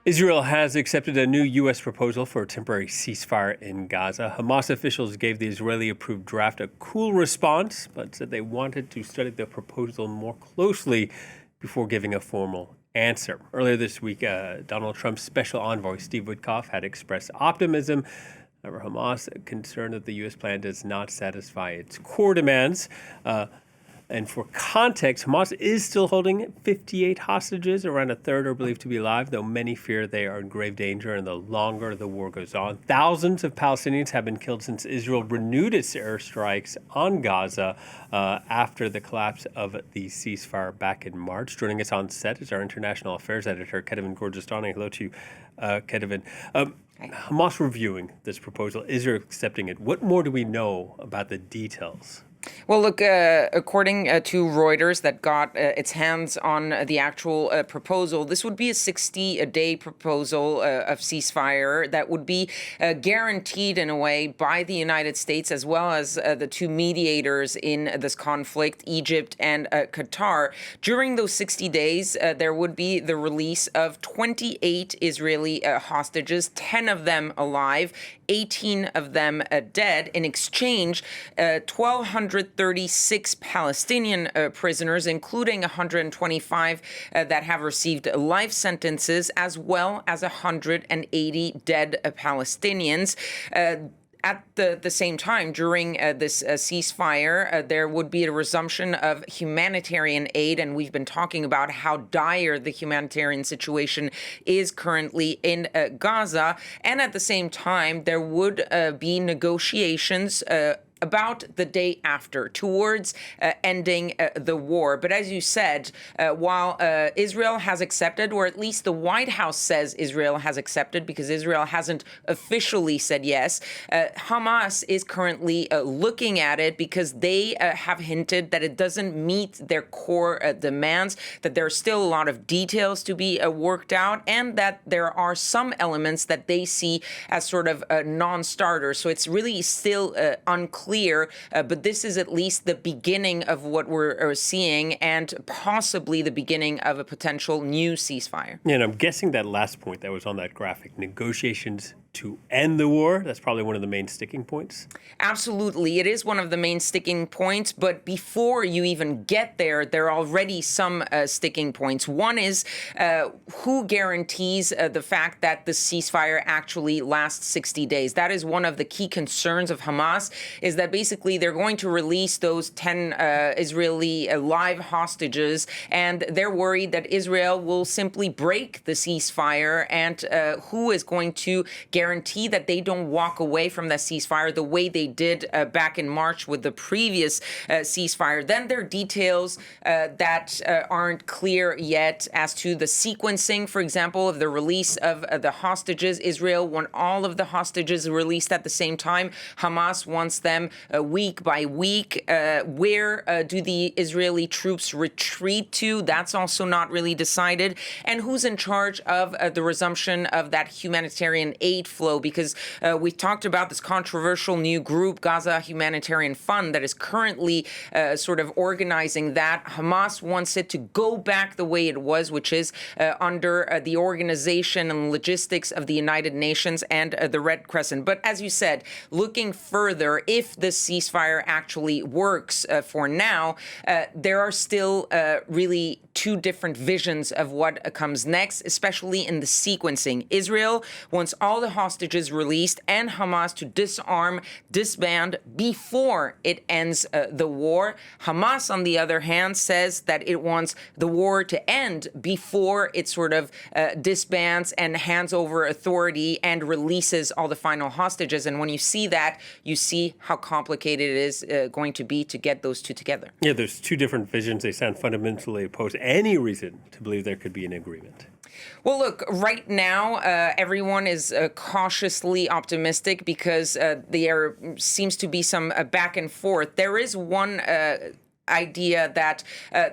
Israel has accepted a new U.S. proposal for a temporary ceasefire in Gaza. Hamas officials gave the Israeli-approved draft a cool response, but said they wanted to study the proposal more closely before giving a formal answer. Earlier this week, Donald Trump's special envoy, Steve Witkoff, had expressed optimism. However, Hamas concerned that the U.S. plan does not satisfy its core demands. And for context, Hamas is still holding 58 hostages. Around a third are believed to be alive, though many fear they are in grave danger, and the longer the war goes on. Thousands of Palestinians have been killed since Israel renewed its airstrikes on Gaza after the collapse of the ceasefire back in March. Joining us on set is our international affairs editor, Kethevane Gorjestani. Hello to you, Kethevane. Hamas reviewing this proposal, Israel accepting it. What more do we know about the details? Well, look, according to Reuters that got its hands on the actual proposal, this would be a 60-day proposal of ceasefire that would be guaranteed in a way by the United States as well as the two mediators in this conflict, Egypt and Qatar. During those 60 days, there would be the release of 28 Israeli hostages, 10 of them alive, 18 of them dead. In exchange, 1,236 Palestinian prisoners, including 125 that have received life sentences, as well as 180 dead Palestinians. At the same time, during this ceasefire, there would be a resumption of humanitarian aid, and we've been talking about how dire the humanitarian situation is currently in Gaza. And at the same time, there would be negotiations about the day after, towards ending the war. But as you said, while Israel has accepted, or at least the White House says Israel has accepted, because Israel hasn't officially said yes, Hamas is currently looking at it because they have hinted that it doesn't meet their core demands, that there are still a lot of details to be worked out, and that there are some elements that they see as sort of non-starters. So it's really still unclear. But this is at least the beginning of what we're seeing, and possibly the beginning of a potential new ceasefire. Yeah, and I'm guessing that last point that was on that graphic, negotiations to end the war, that's probably one of the main sticking points. Absolutely. It is one of the main sticking points. But before you even get there, there are already some sticking points. One is who guarantees the fact that the ceasefire actually lasts 60 days? That is one of the key concerns of Hamas, is that basically they're going to release those 10 Israeli live hostages, and they're worried that Israel will simply break the ceasefire. And who is going to guarantee that they don't walk away from that ceasefire the way they did back in March with the previous ceasefire? Then there are details that aren't clear yet as to the sequencing, for example, of the release of the hostages. Israel wants all of the hostages released at the same time. Hamas wants them week by week. Where do the Israeli troops retreat to? That's also not really decided. And who's in charge of the resumption of that humanitarian aid flow? Because we talked about this controversial new group, Gaza Humanitarian Fund, that is currently sort of organizing that. Hamas wants it to go back the way it was, which is under the organization and logistics of the United Nations and the Red Crescent. But as you said, looking further, if the ceasefire actually works for now, there are still really two different visions of what comes next, especially in the sequencing. Israel wants all the hostages released and Hamas to disarm, disband before it ends the war. Hamas, on the other hand, says that it wants the war to end before it sort of disbands and hands over authority and releases all the final hostages. And when you see that, you see how complicated it is going to be to get those two together. Yeah, there's two different visions. They sound fundamentally opposed. Any reason to believe there could be an agreement? Well, look, right now, everyone is cautiously optimistic because there seems to be some back and forth. There is one idea that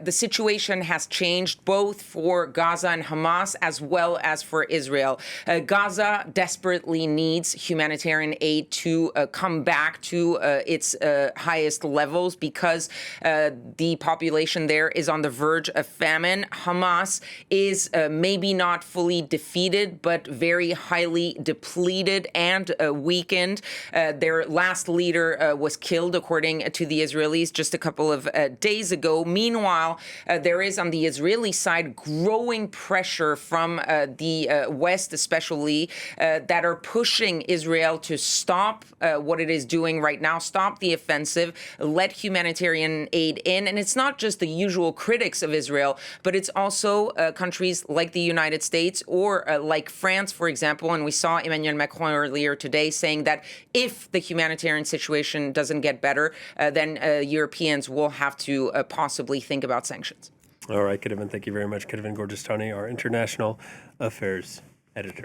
the situation has changed both for Gaza and Hamas as well as for Israel. Gaza desperately needs humanitarian aid to come back to its highest levels because the population there is on the verge of famine. Hamas is maybe not fully defeated, but very highly depleted and weakened. Their last leader was killed, according to the Israelis, just a couple of days ago. Meanwhile, there is on the Israeli side growing pressure from the West, especially, that are pushing Israel to stop what it is doing right now, stop the offensive, let humanitarian aid in. And it's not just the usual critics of Israel, but it's also countries like the United States or like France, for example. And we saw Emmanuel Macron earlier today saying that if the humanitarian situation doesn't get better, then Europeans will have to possibly think about sanctions. All right, Kethevane, thank you very much. Kethevane Gorjestani, our international affairs editor.